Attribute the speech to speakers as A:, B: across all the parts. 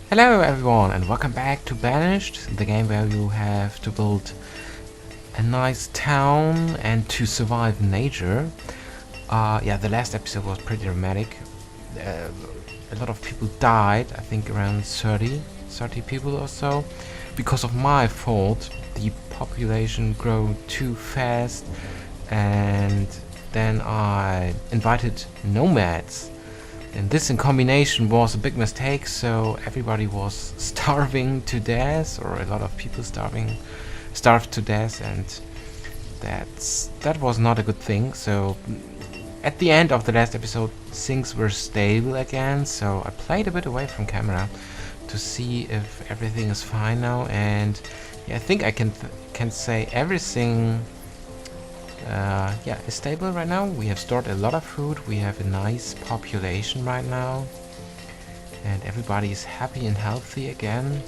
A: Hello everyone and welcome back to Banished, the game where you have to build a nice town and to survive nature. Yeah, the last episode was pretty dramatic. A lot of people died, I think around 30 people or so. Because of my fault, the population grew too fast, and then I invited nomads. And this in combination was a big mistake, so everybody was starving to death, or a lot of people starved to death, and that was not a good thing. So at the end of the last episode, things were stable again, so I played a bit away from camera to see if everything is fine now, and yeah, I think I can say everything yeah, is stable right now. We have stored a lot of food, we have a nice population right now, and everybody is happy and healthy again.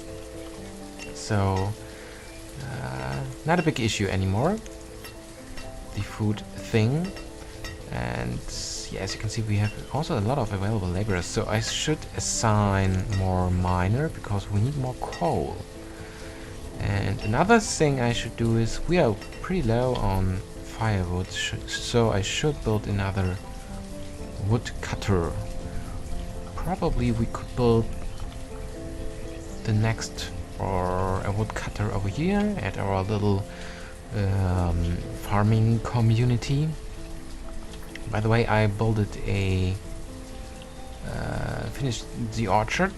A: So, not a big issue anymore, the food thing. And yeah, as you can see, we have also a lot of available laborers, so I should assign more miner because we need more coal. And another thing I should do is, we are pretty low on firewood, so I should build another wood cutter. Probably we could build the next, or a wood cutter over here at our little farming community. By the way, I built a finished the orchard,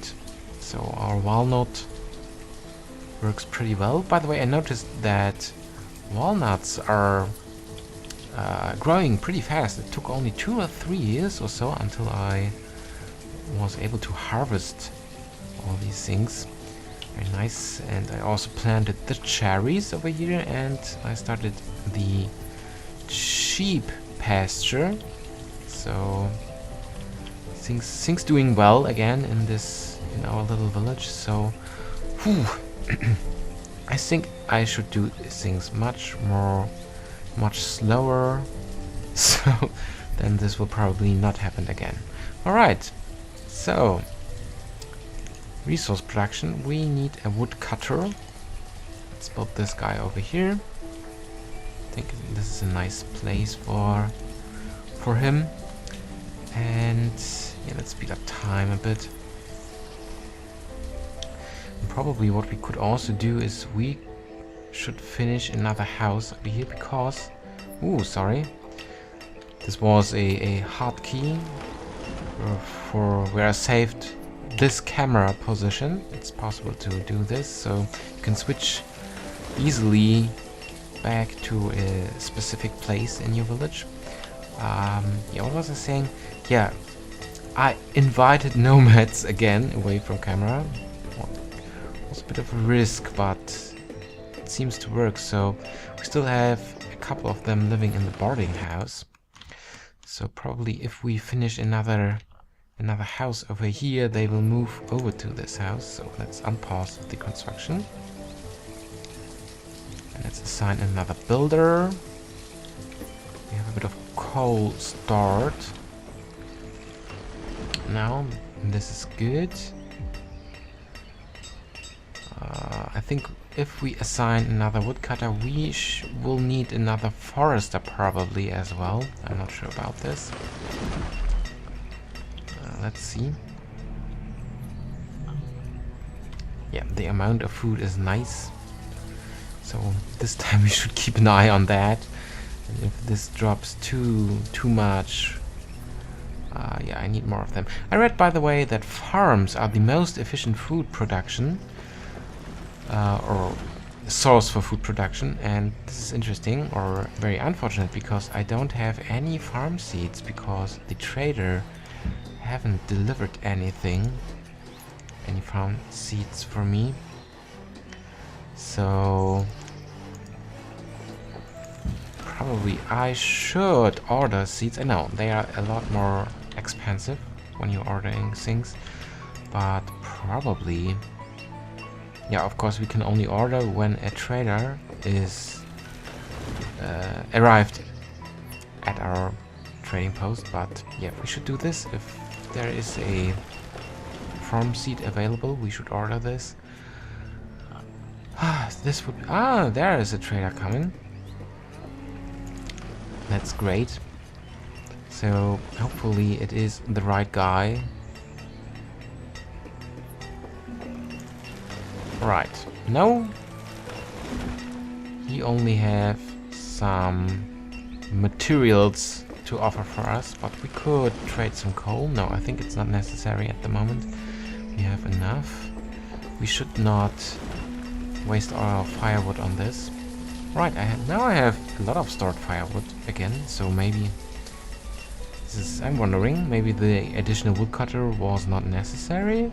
A: so our walnut works pretty well. By the way, I noticed that walnuts are growing pretty fast. It took only 2 or 3 years or so until I was able to harvest all these things. Very nice. And I also planted the cherries over here, and I started the sheep pasture. So things doing well again in our little village. So whew, I think I should do things much slower, so then this will probably not happen again. Alright, so resource production, we need a wood cutter. Let's build this guy over here. I think this is a nice place for him. And yeah, let's speed up time a bit. And probably what we could also do is we should finish another house over here, because sorry, this was a hotkey for where I saved this camera position. It's possible to do this, so you can switch easily back to a specific place in your village. Yeah, what was I saying? Yeah, I invited nomads again away from camera. It was a bit of a risk, but it seems to work. So we still have a couple of them living in the boarding house. So probably if we finish another house over here, they will move over to this house. So let's unpause the construction. And let's assign another builder. We have a bit of coal stored now. This is good. I think if we assign another woodcutter, we will need another forester probably as well. I'm not sure about this. Let's see. Yeah, the amount of food is nice. So this time we should keep an eye on that. And if this drops too much, yeah, I need more of them. I read, by the way, that farms are the most efficient food production, or source for food production, and this is interesting, or very unfortunate, because I don't have any farm seeds, because the trader haven't delivered any farm seeds for me. So probably I should order seeds. I know they are a lot more expensive when you're ordering things, but probably, yeah, of course we can only order when a trader is arrived at our trading post, but yeah, we should do this. If there is a farm seed available, we should order this. This would... Ah, there is a trader coming. That's great. So, hopefully it is the right guy. Right. No. He only have some materials to offer for us, but we could trade some coal. No, I think it's not necessary at the moment. We have enough. We should not waste our firewood on this. Right, now I have a lot of stored firewood again, so maybe this is, I'm wondering, maybe the additional woodcutter was not necessary?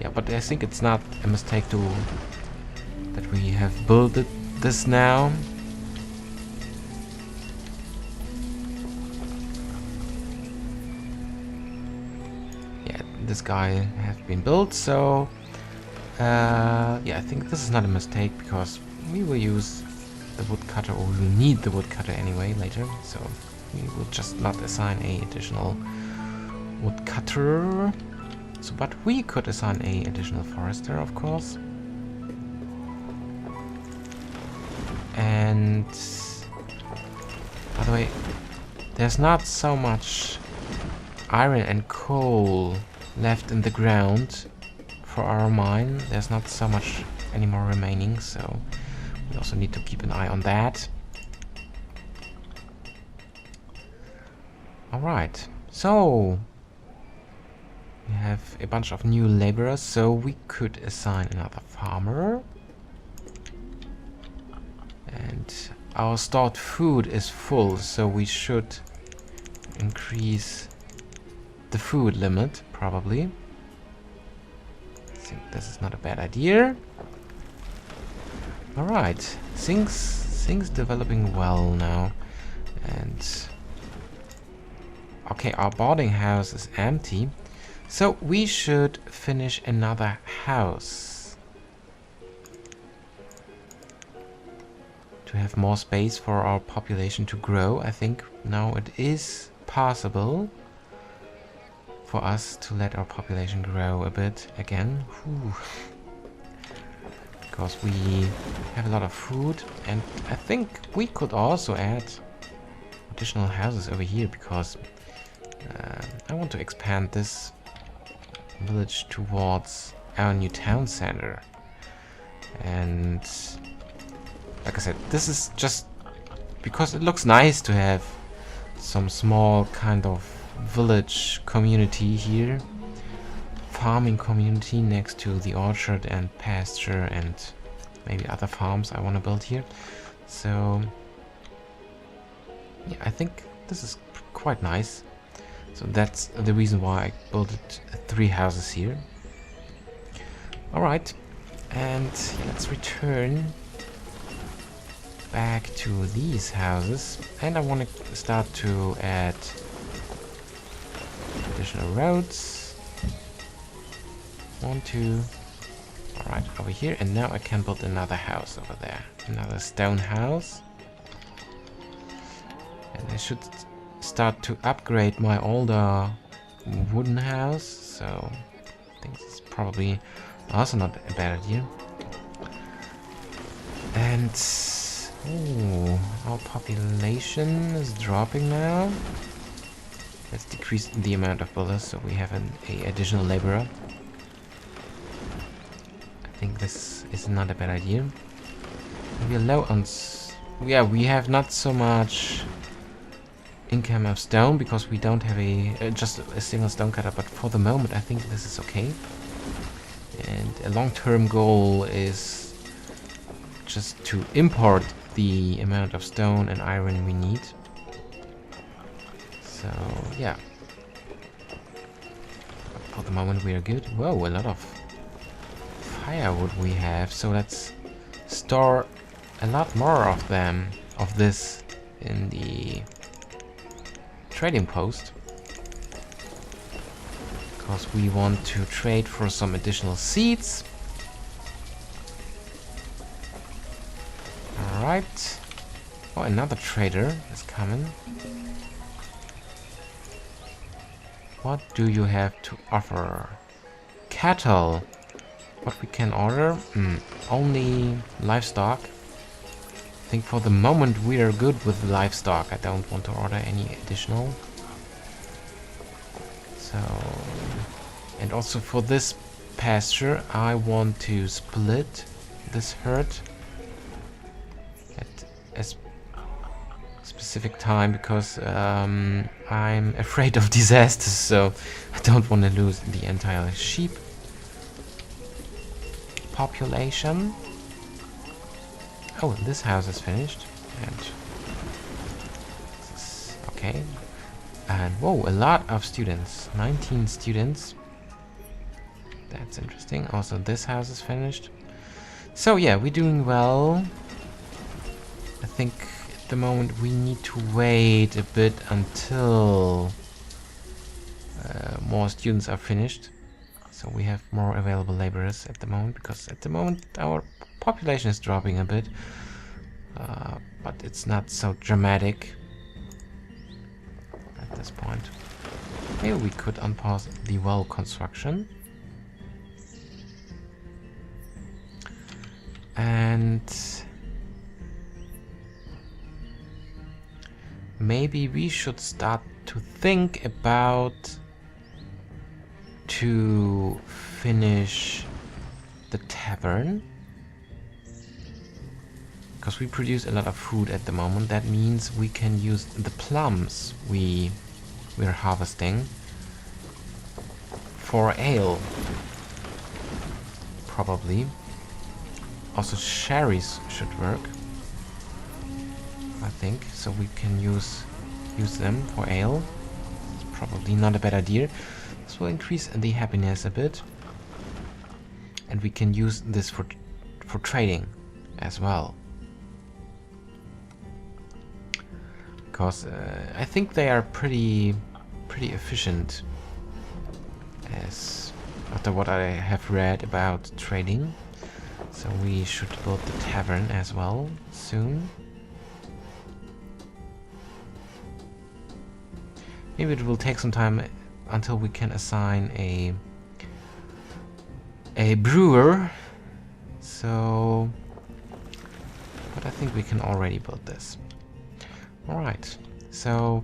A: Yeah, but I think it's not a mistake that we have built this now. Yeah, this guy has been built, so yeah, I think this is not a mistake because we will use the woodcutter, or we will need the woodcutter anyway later, so we will just not assign a additional woodcutter. So, but we could assign a additional forester, of course. And by the way, there's not so much iron and coal left in the ground for our mine. There's not so much anymore remaining, so we also need to keep an eye on that. Alright, so we have a bunch of new laborers, so we could assign another farmer. And our stored food is full, so we should increase the food limit, probably. I think this is not a bad idea. Alright, things developing well now. And okay, our boarding house is empty, so we should finish another house to have more space for our population to grow. I think now it is possible for us to let our population grow a bit again. Whew. Because we have a lot of food, and I think we could also add additional houses over here because I want to expand this village towards our new town center. And like I said, this is just because it looks nice to have some small kind of village community here, farming community next to the orchard and pasture and maybe other farms I want to build here. So yeah, I think this is quite nice. So that's the reason why I built 3 houses here. Alright, and let's return back to these houses, and I want to start to add additional roads. 1, 2. Alright, over here, and now I can build another house over there, another stone house. And I should start to upgrade my older wooden house, so I think it's probably also not a bad idea. And ooh, our population is dropping now. Let's decrease the amount of builders so we have an additional laborer. I think this is not a bad idea. We are low on yeah, we have not so much income of stone because we don't have just a single stone cutter, but for the moment I think this is okay. And a long-term goal is just to import the amount of stone and iron we need. So yeah, but for the moment we are good. Whoa, a lot of firewood we have, so let's store a lot more of this in the trading post, because we want to trade for some additional seeds. Alright. Oh, another trader is coming. What do you have to offer? Cattle. What we can order? Only livestock. I think for the moment we are good with livestock. I don't want to order any additional. So, and also for this pasture, I want to split this herd at a specific time because I'm afraid of disasters, so I don't want to lose the entire sheep population. Oh, this house is finished, and this is okay. And whoa, a lot of students, 19 students. That's interesting. Also, this house is finished. So yeah, we're doing well. I think at the moment we need to wait a bit until more students are finished. So we have more available laborers at the moment, because at the moment our population is dropping a bit. But it's not so dramatic at this point. Maybe we could unpause the well construction. And maybe we should start to think about to finish the tavern, because we produce a lot of food at the moment. That means we can use the plums we're harvesting for ale, probably. Also cherries should work, I think, so we can use them for ale. It's probably not a bad idea. This will increase the happiness a bit, and we can use this for trading as well, because I think they are pretty efficient, as after what I have read about trading. So we should build the tavern as well soon. Maybe it will take some time until we can assign a brewer. So, but I think we can already build this. Alright, so,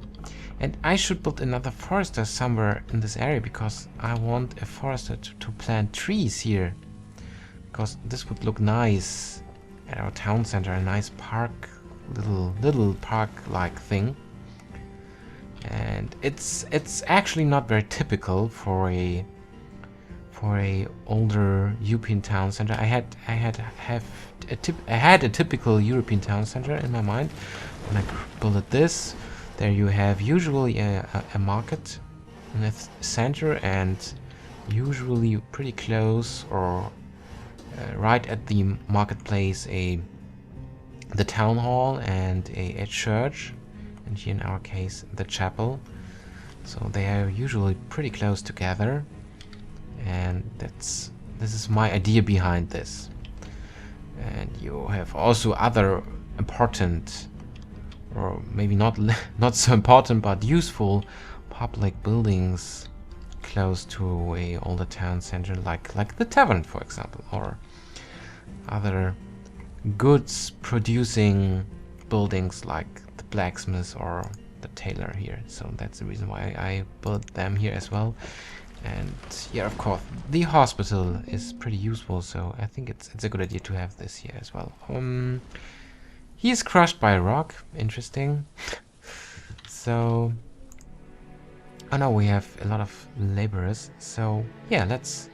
A: and I should build another forester somewhere in this area, because I want a forester to plant trees here. Because this would look nice at our town center, a nice park, little park-like thing. And it's actually not very typical for a older European town center. I had a typical European town center in my mind when I built this. There you have usually a market in the center, and usually pretty close or right at the marketplace the town hall and a church, and here in our case the chapel. So they are usually pretty close together, and this is my idea behind this. And you have also other important, or maybe not so important but useful, public buildings close to a older town center, like the tavern, for example, or other goods producing buildings like the blacksmith or the tailor here. So that's the reason why I built them here as well. And yeah, of course, the hospital is pretty useful, so I think it's a good idea to have this here as well. He is crushed by a rock. Interesting. So, oh no, we have a lot of laborers. So yeah, let's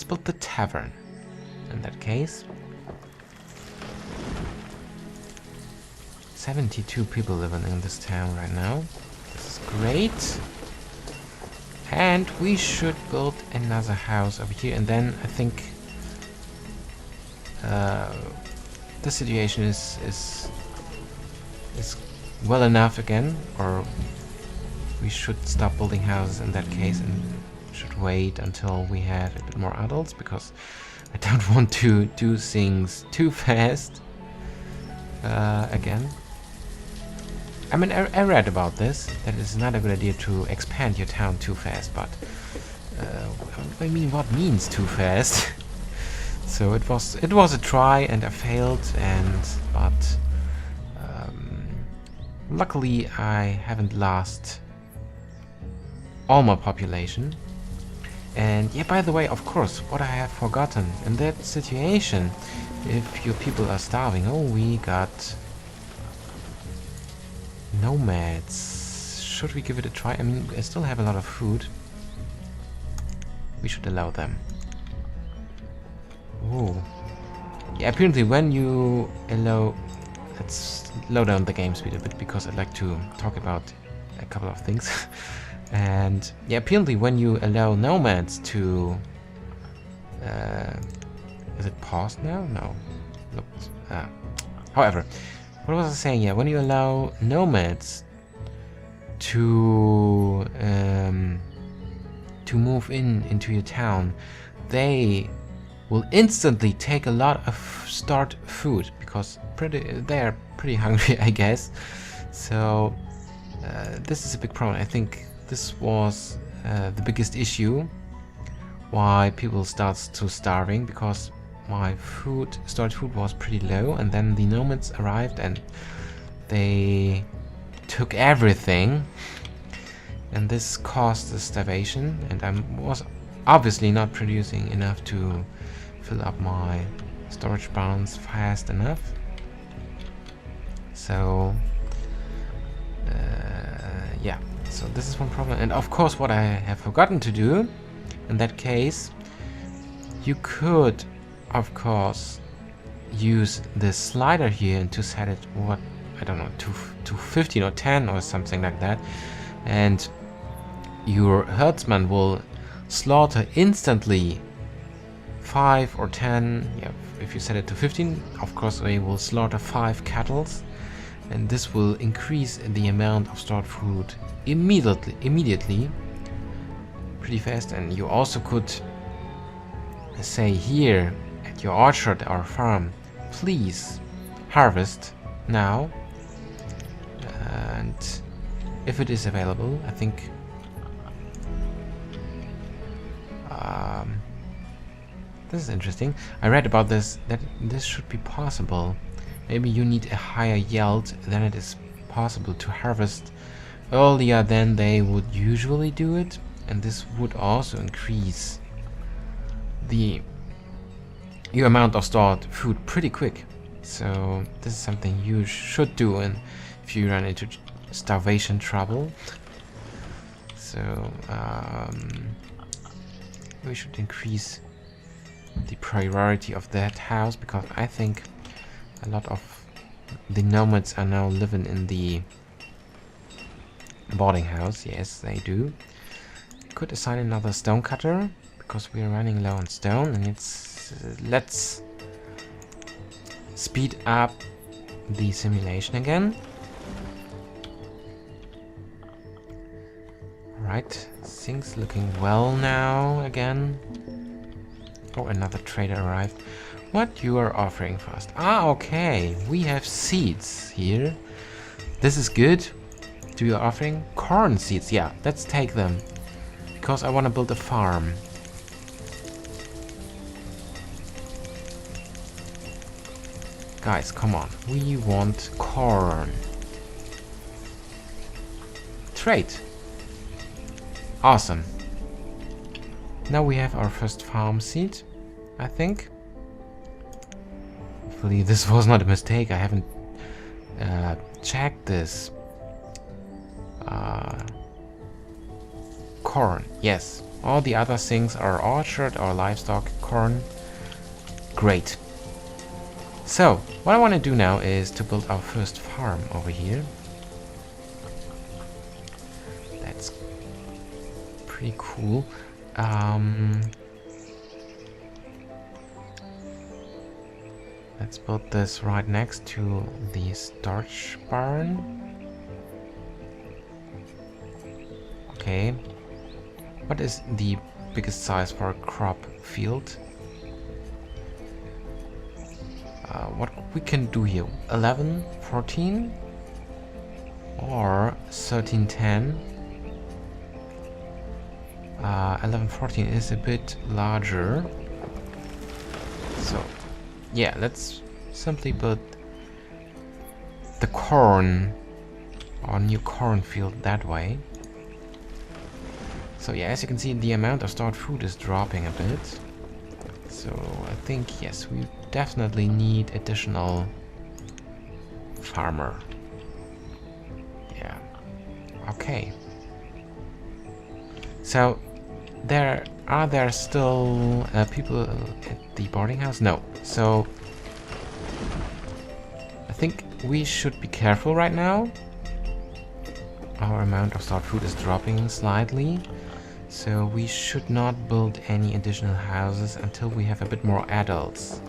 A: build the tavern in that case. 72 people living in this town right now. This is great. And we should build another house over here, and then I think the situation is well enough again, or we should stop building houses in that case and should wait until we have a bit more adults, because I don't want to do things too fast again. I mean, I read about this, that it's not a good idea to expand your town too fast, but I mean, what means too fast? So it was a try, and I failed, but luckily I haven't lost all my population. And yeah, by the way, of course, what I have forgotten, in that situation, if your people are starving, oh, we got nomads. Should we give it a try? I mean, I still have a lot of food. We should allow them. Oh. Yeah, apparently when you allow... Let's slow down the game speed a bit, because I'd like to talk about a couple of things. And yeah, apparently when you allow nomads to... is it paused now? No. Look. However, what was I saying? Yeah, when you allow nomads to move into your town, they will instantly take a lot of stored food, because they're pretty hungry, I guess. So this is a big problem. I think this was the biggest issue why people start to starving, because my stored food was pretty low, and then the nomads arrived and they took everything, and this caused the starvation, and I was obviously not producing enough to fill up my storage barns fast enough. So yeah, so this is one problem. And of course, what I have forgotten to do in that case, you could of course use this slider here and to set it, what, I don't know, to 15 or 10 or something like that, and your herdsman will slaughter instantly 5 or 10. Yeah, if you set it to 15, of course they will slaughter 5 cattle, and this will increase the amount of stored food immediately pretty fast. And you also could say here at your orchard or farm, please harvest now, and if it is available, I think this is interesting. I read about this, that this should be possible. Maybe you need a higher yield, then it is possible to harvest earlier than they would usually do it, and this would also increase your amount of stored food pretty quick. So this is something you should do if you run into starvation trouble. So we should increase the priority of that house, because I think a lot of the nomads are now living in the boarding house. Yes, they do. We could assign another stone cutter, because we are running low on stone, and let's speed up the simulation again. Right, things looking well now again. Oh, another trader arrived. What you are offering first? Ah, okay. We have seeds here. This is good. Do you offering corn seeds? Yeah, let's take them, because I want to build a farm. Guys, come on. We want corn. Trade. Awesome. Now we have our first farm seed, I think. Hopefully this was not a mistake. I haven't checked this. Corn, yes. All the other things are orchard or livestock. Corn, great. So, what I want to do now is to build our first farm over here. That's pretty cool. Let's build this right next to the starch barn. Okay. What is the biggest size for a crop field? What we can do here? 11, 14? or 1310. 1114 is a bit larger. So, yeah, let's simply put the corn or new cornfield that way. So yeah, as you can see, the amount of stored food is dropping a bit. So I think, yes, we definitely need additional farmer. Yeah. Okay. So are there still people at the boarding house? No. So I think we should be careful right now. Our amount of stored food is dropping slightly. So we should not build any additional houses until we have a bit more adults.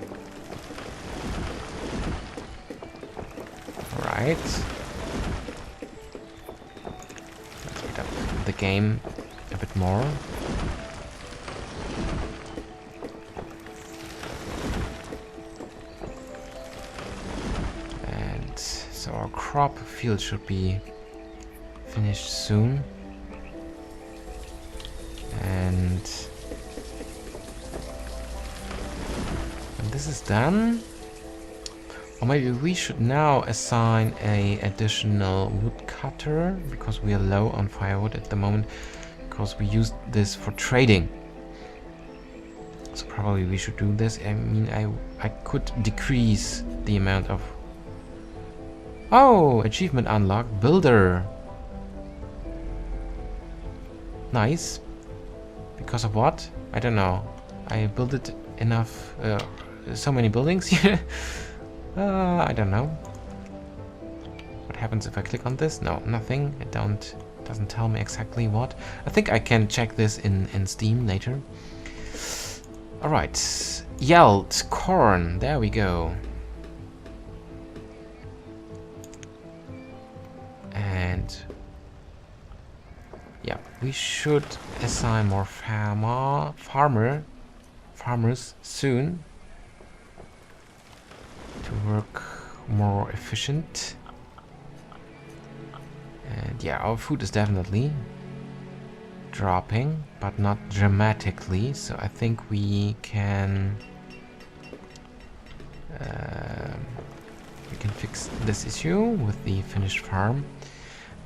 A: Alright. Let's speed up the game a bit more. And so our crop field should be finished soon. And when this is done, or maybe we should now assign a additional woodcutter, because we are low on firewood at the moment, because we used this for trading. So probably we should do this. I mean, I could decrease the amount of... Oh, achievement unlocked, builder. Nice. Because of what? I don't know. I built it enough, so many buildings here. I don't know. What happens if I click on this? No, nothing. It doesn't tell me exactly what. I think I can check this in Steam later. Alright. Yelled corn. There we go. And yeah, we should assign more farmers soon to work more efficient. And yeah, our food is definitely dropping, but not dramatically. So I think we can fix this issue with the finished farm.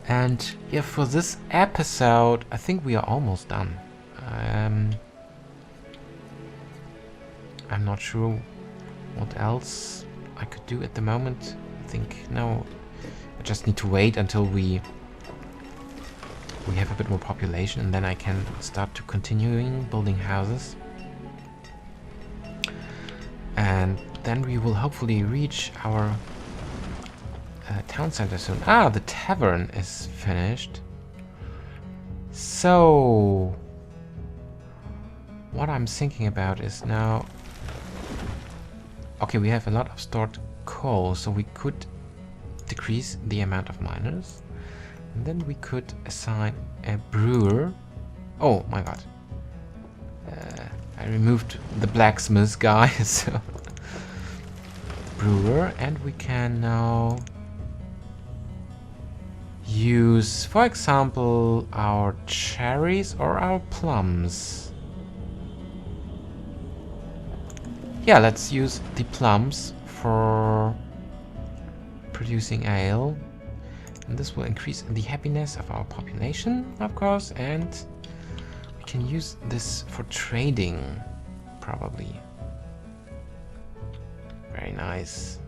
A: And yeah, for this episode, I think we are almost done. I'm not sure what else I could do at the moment. I think no, I just need to wait until we have a bit more population, and then I can start to continuing building houses. And then we will hopefully reach our town center soon. Ah, the tavern is finished. So what I'm thinking about is now, okay, we have a lot of stored coal, so we could decrease the amount of miners, and then we could assign a brewer. Oh my god, I removed the blacksmith guy. So the brewer, and we can now use, for example, our cherries or our plums. Yeah, let's use the plums for producing ale. And this will increase the happiness of our population, of course, and we can use this for trading, probably. Very nice.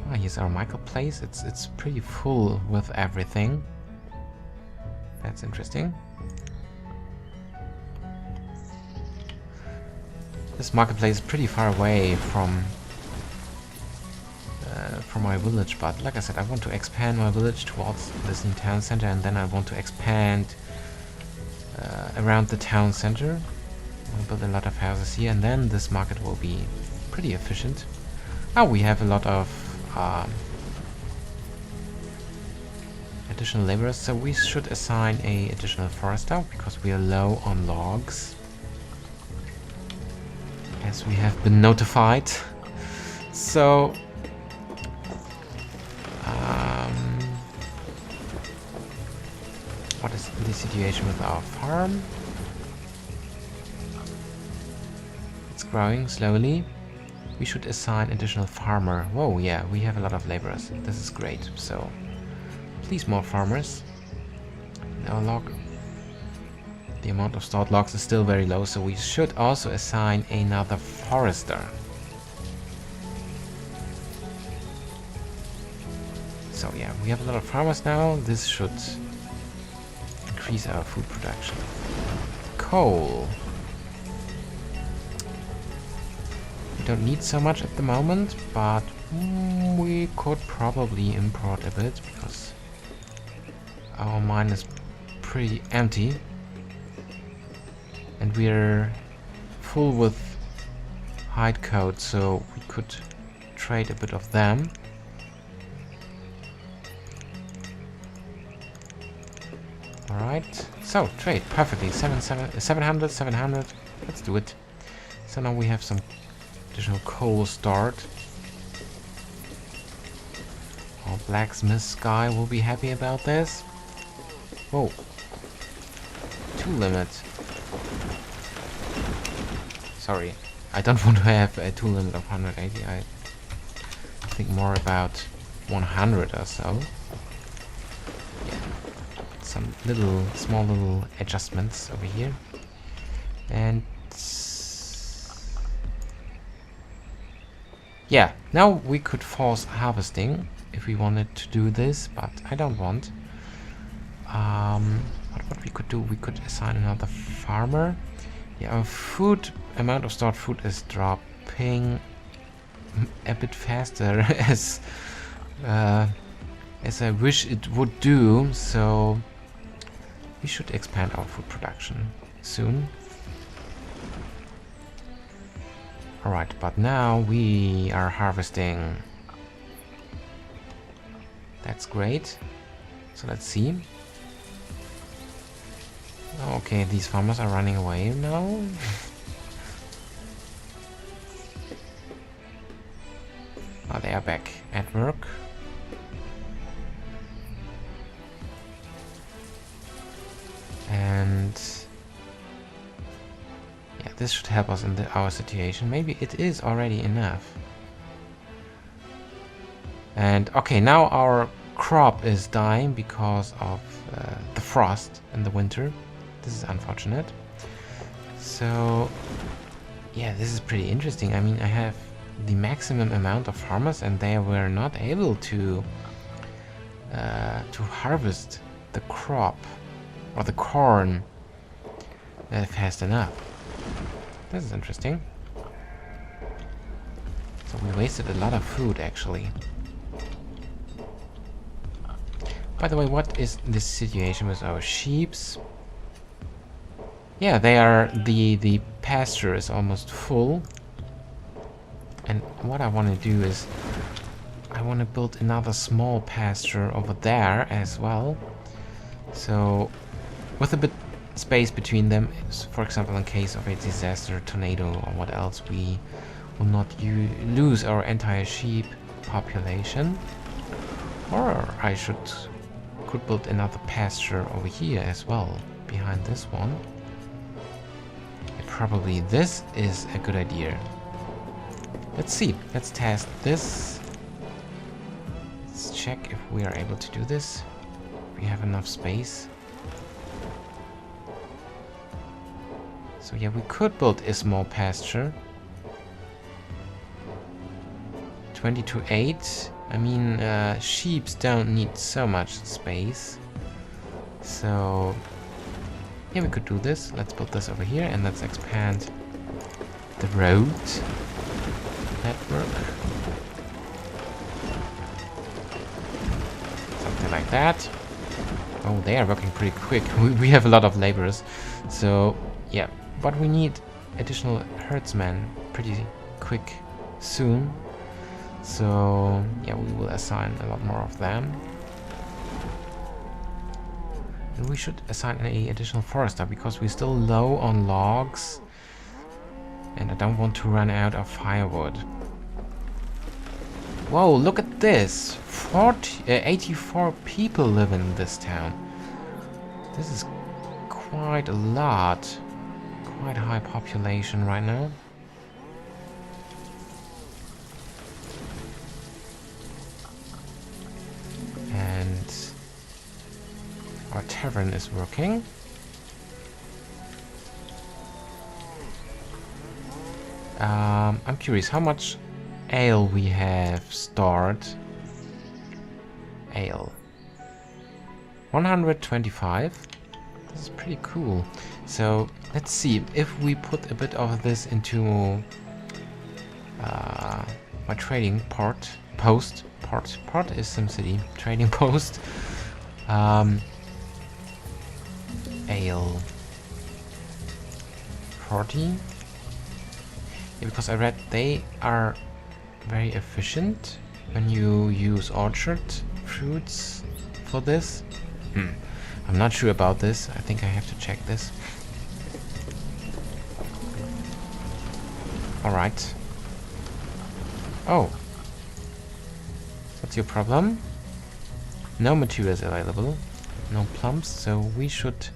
A: Ah, here's our marketplace. It's pretty full with everything. That's interesting. This marketplace is pretty far away from my village, but like I said, I want to expand my village towards this new town center, and then I want to expand around the town center. I'll build a lot of houses here, and then this market will be pretty efficient. Now we have a lot of additional laborers, so we should assign a additional forester because we are low on logs, as we have been notified. So What is the situation with our farm? It's growing slowly. We should assign additional farmer. Whoa, yeah, we have a lot of laborers. This is great. So, please more farmers. Our log. The amount of stored logs is still very low, so we should also assign another forester. So yeah, we have a lot of farmers now. This should increase our food production. Coal. We don't need so much at the moment, but we could probably import a bit because our mine is pretty empty. And we're full with hide coat, so we could trade a bit of them. Alright, so trade perfectly. 700, 700. Let's do it. So now we have some additional coal stored. Our blacksmith guy will be happy about this. Whoa. 2 limit. Sorry, I don't want to have a 2 limit of 180. I think more about 100 or so. Yeah. Some small little adjustments over here. And yeah, now we could force harvesting if we wanted to do this, but I don't want. What we could do, we could assign another farmer. Yeah, our amount of stored food is dropping a bit faster as I wish it would do, so we should expand our food production soon. Alright, but now we are harvesting. That's great. So let's see. Okay, these farmers are running away now. Oh, they are back at work. And yeah, this should help us in our situation. Maybe it is already enough. And okay, now our crop is dying because of the frost in the winter. This is unfortunate. So yeah, this is pretty interesting. I mean, I have the maximum amount of farmers and they were not able to harvest the crop or the corn fast enough. This is interesting. So we wasted a lot of food actually. By the way, what is this situation with our sheeps? Yeah, they are the pasture is almost full. And what I want to do is I want to build another small pasture over there as well. So with a bit space between them, for example, in case of a disaster, tornado or what else, we will not lose our entire sheep population. Or I could build another pasture over here as well, behind this one. Probably this is a good idea. Let's see. Let's test this. Let's check if we are able to do this. We have enough space. So yeah, we could build a small pasture. 20:8. I mean, sheep don't need so much space. So yeah, we could do this. Let's build this over here and let's expand the road network. Something like that. Oh, they are working pretty quick. We have a lot of laborers. So yeah, but we need additional herdsmen pretty quick soon. So yeah, we will assign a lot more of them. And we should assign an additional forester because we're still low on logs. And I don't want to run out of firewood. Whoa, look at this. 84 people live in this town. This is quite a lot. Quite a high population right now. And our tavern is working. I'm curious how much ale we have stored. Ale. 125. This is pretty cool. So let's see if we put a bit of this into my trading post. Part is SimCity. Trading post. Ale. 40. Yeah, because I read they are very efficient when you use orchard fruits for this. I'm not sure about this. I think I have to check this. Alright. Oh. What's your problem? No materials available. No plums, so we should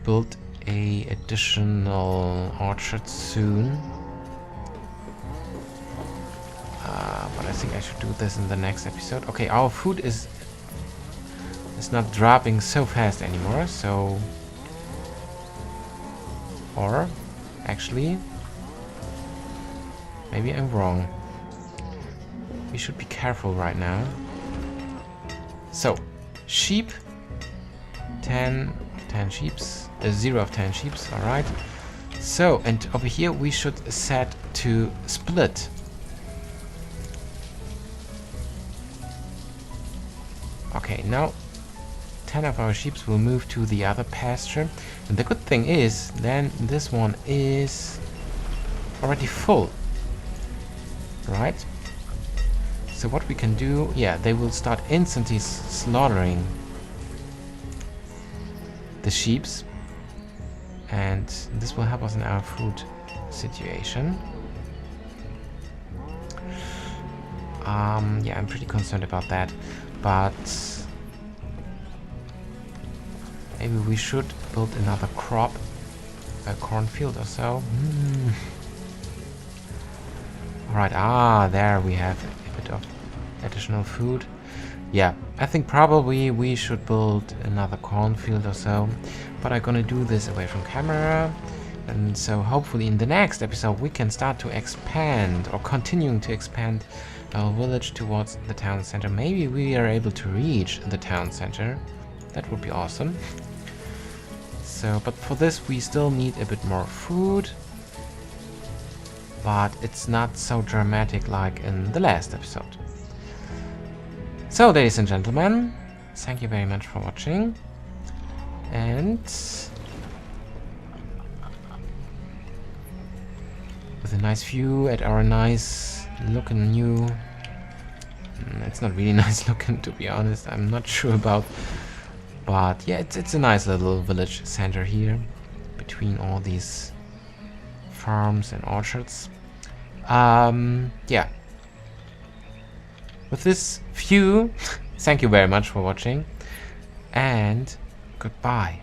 A: build a additional orchard soon. But I think I should do this in the next episode. Okay, our food is not dropping so fast anymore, so... Or, actually... Maybe I'm wrong. We should be careful right now. So, sheep. 10 sheeps. 0 of 10 sheeps, alright. So, and over here we should set to split. Okay, now 10 of our sheep will move to the other pasture. And the good thing is, then this one is already full. Right? So what we can do, yeah, they will start instantly slaughtering the sheeps. And this will help us in our food situation. Yeah, I'm pretty concerned about that. But maybe we should build another crop, a cornfield or so. Alright, there we have a bit of additional food. Yeah, I think probably we should build another cornfield or so. But I'm gonna do this away from camera. And so hopefully in the next episode we can start to expand, or continuing to expand our village towards the town center. Maybe we are able to reach the town center. That would be awesome. So, but for this we still need a bit more food. But it's not so dramatic like in the last episode. So, ladies and gentlemen, thank you very much for watching. And with a nice view at our nice looking new... It's not really nice looking, to be honest. I'm not sure about... But yeah, it's a nice little village center here. Between all these farms and orchards. Yeah. With this view, thank you very much for watching. And goodbye.